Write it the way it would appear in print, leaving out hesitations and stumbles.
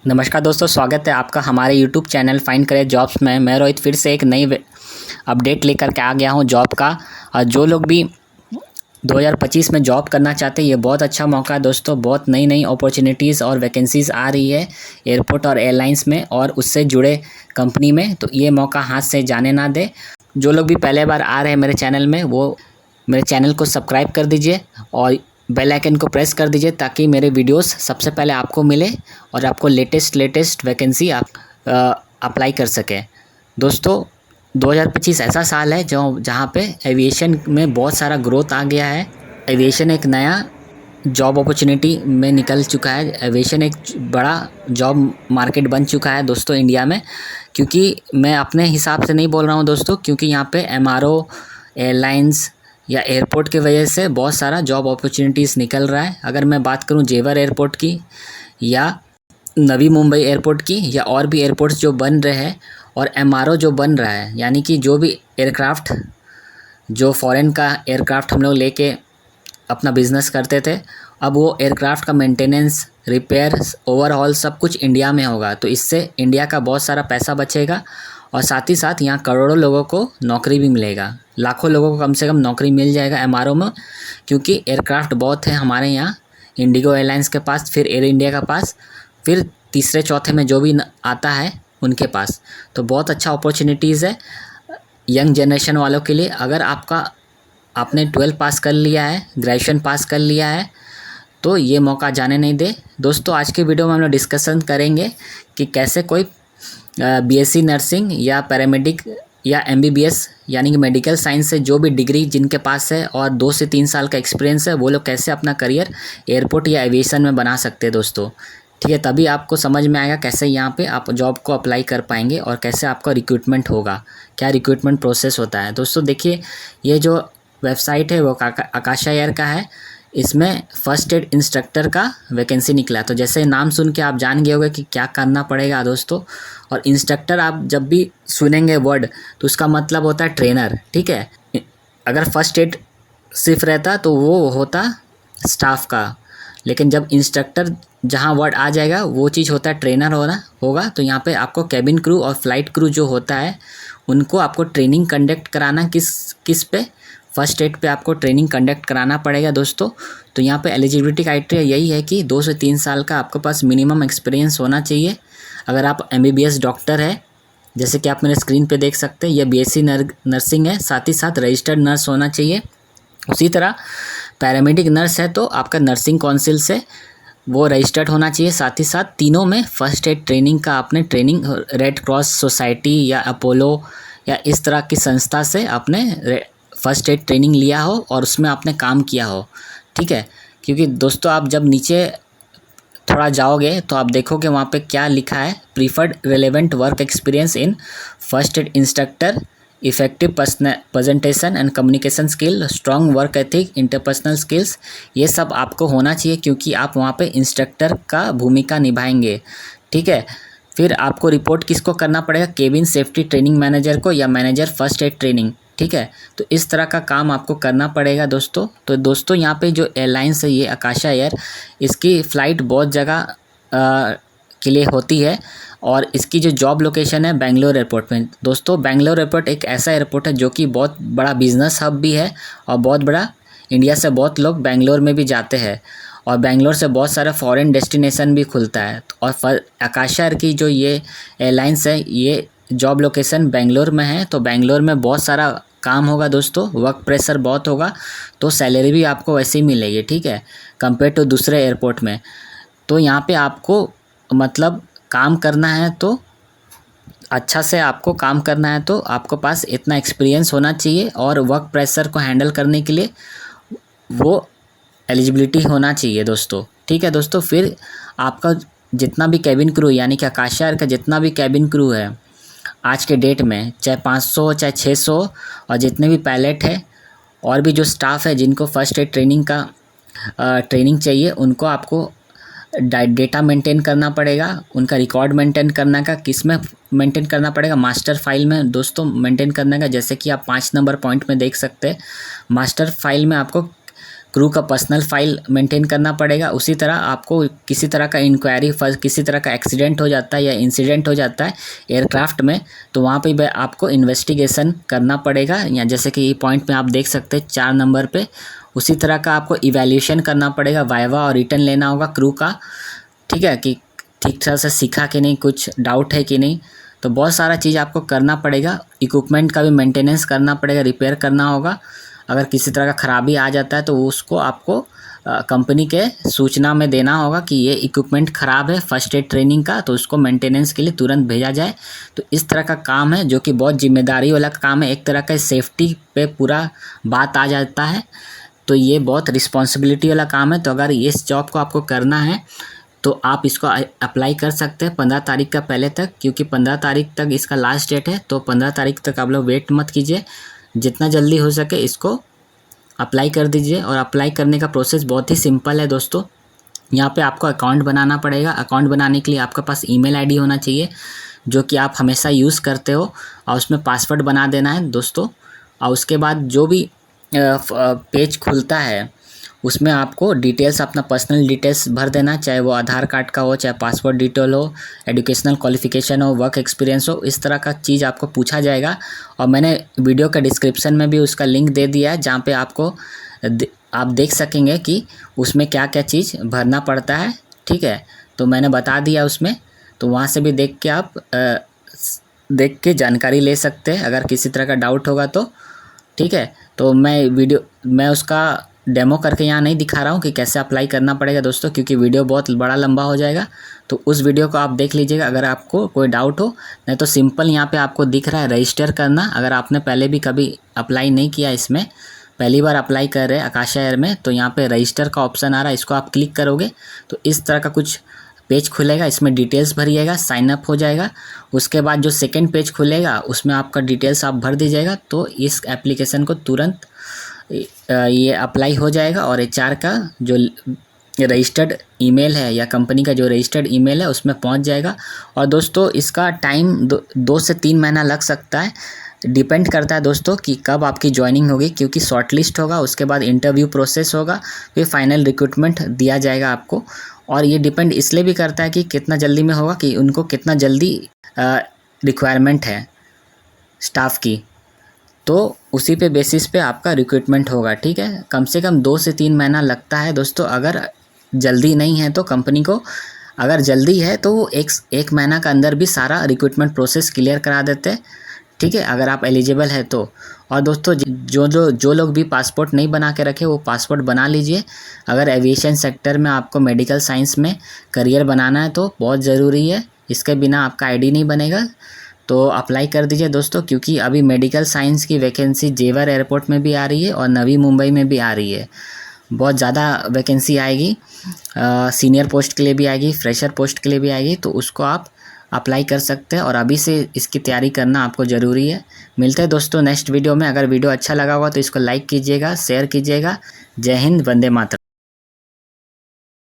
नमस्कार दोस्तों, स्वागत है आपका हमारे यूट्यूब चैनल फाइंड करें जॉब्स में। मैं रोहित फिर से एक नई अपडेट लेकर के आ गया हूं जॉब का। और जो लोग भी 2025 में जॉब करना चाहते हैं, ये बहुत अच्छा मौका है दोस्तों। बहुत नई नई अपॉर्चुनिटीज़ और वैकेंसीज़ आ रही है एयरपोर्ट और एयरलाइंस में और उससे जुड़े कंपनी में, तो ये मौका हाथ से जाने ना दे। जो लोग भी पहले बार आ रहे हैं मेरे चैनल में, वो मेरे चैनल को सब्सक्राइब कर दीजिए और बेल आइकन को प्रेस कर दीजिए ताकि मेरे वीडियोस सबसे पहले आपको मिले और आपको लेटेस्ट वैकेंसी आप अप्लाई कर सकें। दोस्तों 2025 ऐसा साल है जहाँ पे एविएशन में बहुत सारा ग्रोथ आ गया है। एविएशन एक नया जॉब अपॉर्चुनिटी में निकल चुका है। एविएशन एक बड़ा जॉब मार्केट बन चुका है दोस्तों इंडिया में। क्योंकि मैं अपने हिसाब से नहीं बोल रहा हूँ दोस्तों, क्योंकि यहाँ पे एमआरओ, एयरलाइंस या एयरपोर्ट की वजह से बहुत सारा जॉब अपॉर्चुनिटीज़ निकल रहा है। अगर मैं बात करूं जेवर एयरपोर्ट की या नवी मुंबई एयरपोर्ट की या और भी एयरपोर्ट्स जो बन रहे हैं और एमआरओ जो बन रहा है, यानी कि जो भी एयरक्राफ्ट, जो फॉरेन का एयरक्राफ्ट हम लोग लेके अपना बिजनेस करते थे, अब वो एयरक्राफ्ट का मेंटेनेंस, रिपेयर, ओवरहॉल सब कुछ इंडिया में होगा। तो इससे इंडिया का बहुत सारा पैसा बचेगा और साथ ही साथ यहाँ करोड़ों लोगों को नौकरी भी मिलेगा। लाखों लोगों को कम से कम नौकरी मिल जाएगा एमआरओ में, क्योंकि एयरक्राफ्ट बहुत है हमारे यहाँ इंडिगो एयरलाइंस के पास, फिर एयर इंडिया के पास, फिर तीसरे चौथे में जो भी आता है उनके पास। तो बहुत अच्छा अपॉर्चुनिटीज़ है यंग जनरेशन वालों के लिए। अगर आपने 12 पास कर लिया है, ग्रेजुएशन पास कर लिया है, तो ये मौका जाने नहीं दे। दोस्तों आज के वीडियो में हम लोग डिस्कशन करेंगे कि कैसे कोई बीएससी नर्सिंग या पैरामेडिक या एमबीबीएस यानी कि मेडिकल साइंस से जो भी डिग्री जिनके पास है और 2 से 3 साल का एक्सपीरियंस है, वो लोग कैसे अपना करियर एयरपोर्ट या एविएशन में बना सकते हैं दोस्तों। ठीक है, तभी आपको समझ में आएगा कैसे यहाँ पे आप जॉब को अप्लाई कर पाएंगे और कैसे आपका रिक्रूटमेंट होगा, क्या रिक्रूटमेंट प्रोसेस होता है। दोस्तों देखिए, ये जो वेबसाइट है वो आकाशा एयर का है। इसमें फर्स्ट एड इंस्ट्रक्टर का वैकेंसी निकला। तो जैसे नाम सुन के आप जान गए होंगे कि क्या करना पड़ेगा दोस्तों। और इंस्ट्रक्टर आप जब भी सुनेंगे वर्ड, तो उसका मतलब होता है ट्रेनर। ठीक है, अगर फर्स्ट एड सिर्फ रहता तो वो होता स्टाफ का, लेकिन जब इंस्ट्रक्टर जहाँ वर्ड आ जाएगा वो चीज़ होता है ट्रेनर होगा। तो यहाँ पे आपको कैबिन क्रू और फ्लाइट क्रू जो होता है उनको आपको ट्रेनिंग कंडक्ट कराना किस पे, फर्स्ट एड पे आपको ट्रेनिंग कंडक्ट कराना पड़ेगा दोस्तों। तो यहाँ पे एलिजिबिलिटी क्राइटेरिया यही है कि 2 से 3 साल का आपके पास मिनिमम एक्सपीरियंस होना चाहिए। अगर आप एमबीबीएस डॉक्टर है, जैसे कि आप मेरे स्क्रीन पे देख सकते हैं, यह बीएससी नर्सिंग है, साथ ही साथ रजिस्टर्ड नर्स होना चाहिए। उसी तरह पैरामेडिक नर्स है तो आपका नर्सिंग काउंसिल से वो रजिस्टर्ड होना चाहिए। साथ ही साथ तीनों में फर्स्ट एड ट्रेनिंग का आपने ट्रेनिंग रेड क्रॉस सोसाइटी या अपोलो या इस तरह की संस्था से आपने फर्स्ट एड ट्रेनिंग लिया हो और उसमें आपने काम किया हो। ठीक है, क्योंकि दोस्तों आप जब नीचे थोड़ा जाओगे तो आप देखोगे वहाँ पे क्या लिखा है, preferred relevant work experience in first aid instructor, effective presentation and communication skill, strong work ethic, interpersonal skills, ये सब आपको होना चाहिए क्योंकि आप वहाँ पे इंस्ट्रक्टर का भूमिका निभाएंगे। ठीक है, फिर आपको रिपोर्ट किसको करना पड़ेगा, केबिन सेफ्टी ट्रेनिंग मैनेजर को या मैनेजर फर्स्ट एड ट्रेनिंग। ठीक है, तो इस तरह का काम आपको करना पड़ेगा दोस्तों। तो दोस्तों यहाँ पे जो एयरलाइंस है ये आकाशा एयर, इसकी फ़्लाइट बहुत जगह के लिए होती है और इसकी जो जॉब लोकेशन है बेंगलोर एयरपोर्ट में। दोस्तों बेंगलोर एयरपोर्ट एक ऐसा एयरपोर्ट है जो कि बहुत बड़ा बिजनेस हब भी है और बहुत बड़ा, इंडिया से बहुत लोग बेंगलोर में भी जाते हैं और बेंगलोर से बहुत सारा फॉरेन डेस्टिनेशन भी खुलता है। और आकाशा एयर की जो ये एयरलाइंस है, ये जॉब लोकेशन बेंगलोर में है। तो बेंगलोर में बहुत सारा काम होगा दोस्तों, वर्क प्रेशर बहुत होगा, तो सैलरी भी आपको वैसे ही मिलेगी। ठीक है, कंपेयर टू दूसरे एयरपोर्ट में। तो यहाँ पे आपको मतलब काम करना है तो अच्छा से आपको काम करना है तो आपको पास इतना एक्सपीरियंस होना चाहिए और वर्क प्रेशर को हैंडल करने के लिए वो एलिजिबिलिटी होना चाहिए दोस्तों। ठीक है दोस्तों, फिर आपका जितना भी कैबिन क्रू यानी कि आकाशा एयर का जितना भी कैबिन क्रू है आज के डेट में, चाहे 500 चाहे 600, और जितने भी पायलट है और भी जो स्टाफ है जिनको फर्स्ट एड ट्रेनिंग का ट्रेनिंग चाहिए, उनको आपको डेटा मेंटेन करना पड़ेगा। उनका रिकॉर्ड मेंटेन करना का किस में मेंटेन करना पड़ेगा, मास्टर फाइल में दोस्तों मेंटेन करने का। जैसे कि आप 5 नंबर पॉइंट में देख सकते हैं, मास्टर फाइल में आपको क्रू का पर्सनल फाइल मेंटेन करना पड़ेगा। उसी तरह आपको किसी तरह का इंक्वायरी, फर्स्ट किसी तरह का एक्सीडेंट हो जाता है या इंसिडेंट हो जाता है एयरक्राफ्ट में, तो वहाँ पे आपको इन्वेस्टिगेशन करना पड़ेगा। या जैसे कि ये पॉइंट में आप देख सकते हैं 4 नंबर पे, उसी तरह का आपको इवैल्यूएशन करना पड़ेगा, वाइवा और रिटर्न लेना होगा क्रू का, ठीक है, कि ठीक तरह से सीखा कि नहीं, कुछ डाउट है कि नहीं। तो बहुत सारा चीज़ आपको करना पड़ेगा। इक्विपमेंट का भी मेंटेनेंस करना पड़ेगा, रिपेयर करना होगा। अगर किसी तरह का ख़राबी आ जाता है तो उसको आपको कंपनी के सूचना में देना होगा कि ये इक्विपमेंट ख़राब है फर्स्ट एड ट्रेनिंग का, तो उसको मेंटेनेंस के लिए तुरंत भेजा जाए। तो इस तरह का काम है जो कि बहुत जिम्मेदारी वाला काम है। एक तरह का सेफ्टी पे पूरा बात आ जाता है, तो ये बहुत रिस्पॉन्सिबिलिटी वाला काम है। तो अगर इस जॉब को आपको करना है तो आप इसको अप्लाई कर सकते हैं 15 तारीख का पहले तक, क्योंकि 15 तारीख तक इसका लास्ट डेट है। तो 15 तारीख तक आप लोग वेट मत कीजिए, जितना जल्दी हो सके इसको अप्लाई कर दीजिए। और अप्लाई करने का प्रोसेस बहुत ही सिंपल है दोस्तों। यहाँ पे आपको अकाउंट बनाना पड़ेगा। अकाउंट बनाने के लिए आपके पास ईमेल आईडी होना चाहिए जो कि आप हमेशा यूज़ करते हो, और उसमें पासवर्ड बना देना है दोस्तों। और उसके बाद जो भी पेज खुलता है उसमें आपको डिटेल्स, अपना पर्सनल डिटेल्स भर देना, चाहे वो आधार कार्ड का हो, चाहे पासपोर्ट डिटेल हो, एजुकेशनल क्वालिफिकेशन हो, वर्क एक्सपीरियंस हो, इस तरह का चीज़ आपको पूछा जाएगा। और मैंने वीडियो का डिस्क्रिप्शन में भी उसका लिंक दे दिया है, जहाँ पे आपको आप देख सकेंगे कि उसमें क्या क्या चीज़ भरना पड़ता है, ठीक है। तो मैंने बता दिया उसमें, तो वहाँ से भी देख के आप देख के जानकारी ले सकते हैं अगर किसी तरह का डाउट होगा तो, ठीक है। तो मैं उसका डेमो करके यहाँ नहीं दिखा रहा हूँ कि कैसे अप्लाई करना पड़ेगा दोस्तों, क्योंकि वीडियो बहुत बड़ा लंबा हो जाएगा। तो उस वीडियो को आप देख लीजिएगा अगर आपको कोई डाउट हो। नहीं तो सिंपल यहाँ पे आपको दिख रहा है रजिस्टर करना। अगर आपने पहले भी कभी अप्लाई नहीं किया, इसमें पहली बार अप्लाई कर रहे हैं आकाशा एयर में, तो यहाँ पे रजिस्टर का ऑप्शन आ रहा है, इसको आप क्लिक करोगे तो इस तरह का कुछ पेज खुलेगा। इसमें डिटेल्स भरिएगा, साइन अप हो जाएगा। उसके बाद जो सेकेंड पेज खुलेगा उसमें आपका डिटेल्स आप भर दीजिएगा, तो इस एप्लीकेशन को तुरंत ये अप्लाई हो जाएगा। और HR का जो रजिस्टर्ड ईमेल है या कंपनी का जो रजिस्टर्ड ईमेल है उसमें पहुंच जाएगा। और दोस्तों इसका टाइम 2 से 3 महीना लग सकता है, डिपेंड करता है दोस्तों कि कब आपकी ज्वाइनिंग होगी, क्योंकि शॉर्टलिस्ट होगा, उसके बाद इंटरव्यू प्रोसेस होगा, फिर फाइनल रिक्रूटमेंट दिया जाएगा आपको। और ये डिपेंड इसलिए भी करता है कि कितना जल्दी में होगा, कि उनको कितना जल्दी रिक्वायरमेंट है स्टाफ की, तो उसी पे बेसिस पे आपका रिक्रूटमेंट होगा, ठीक है। कम से कम 2 से 3 महीना लगता है दोस्तों। अगर जल्दी नहीं है तो कंपनी को, अगर जल्दी है तो वो एक महीना के अंदर भी सारा रिक्रूटमेंट प्रोसेस क्लियर करा देते हैं, ठीक है, अगर आप एलिजिबल है तो। और दोस्तों जो लोग भी पासपोर्ट नहीं बना के रखे वो पासपोर्ट बना लीजिए। अगर एविएशन सेक्टर में आपको मेडिकल साइंस में करियर बनाना है तो बहुत ज़रूरी है, इसके बिना आपका ID नहीं बनेगा। तो अप्लाई कर दीजिए दोस्तों, क्योंकि अभी मेडिकल साइंस की वैकेंसी जेवर एयरपोर्ट में भी आ रही है और नवी मुंबई में भी आ रही है। बहुत ज़्यादा वैकेंसी आएगी, सीनियर पोस्ट के लिए भी आएगी, फ्रेशर पोस्ट के लिए भी आएगी, तो उसको आप अप्लाई कर सकते हैं। और अभी से इसकी तैयारी करना आपको ज़रूरी है। मिलते हैं दोस्तों नेक्स्ट वीडियो में। अगर वीडियो अच्छा लगा होगा तो इसको लाइक कीजिएगा, शेयर कीजिएगा। जय हिंद, वंदे मातरम।